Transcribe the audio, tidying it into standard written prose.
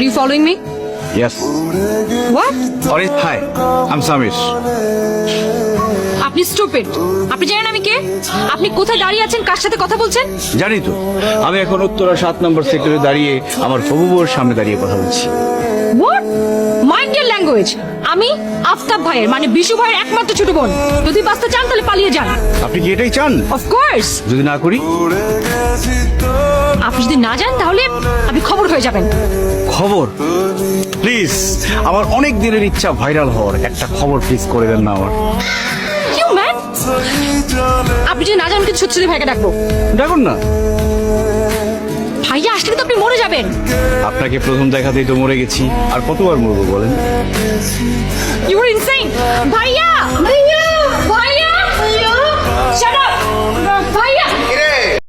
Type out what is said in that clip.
Are you following me? Yes. What? Hi, I'm Samir. আপনি stupid. আপনি জানেন আমি কে? আপনি কোথায় দাঁড়িয়ে আছেন, কার সাথে কথা বলছেন? জানি তো, আমি এখন উত্তরা 7 নম্বর সেক্টরে দাঁড়িয়ে আমার ফবুবুর সামনে দাঁড়িয়ে কথা বলছি। What? Mind your language. আমি আফতাব ভাইয়ের মানে বিশু ভাইয়ের একমাত্র ছোট বোন। যদি বাঁচতে চান তাহলে পালিয়ে যান। আপনি কি এটাই চান? Of course. যদি না করি? আপনি যদি না যান তাহলে আপনি খবর হয়ে যাবেন। খবর? প্লিজ, আমার অনেক দিনের ইচ্ছা ভাইরাল হওয়ার, একটা খবর প্লিজ করে দেন না আমার। You man? আপনি যদি না যান কিন্তু সত্যি ভাইকে ডাকবো। ডাকুন না। ভাইয়া আসলে তো আপনি মরে যাবেন। আপনাকে প্রথম দেখাতেই তো মরে গেছি, আর কতবার মরবো বলেন? You are insane. ভাইয়া! ভাইয়া! ভাইয়া! Shut up! ভাইয়া!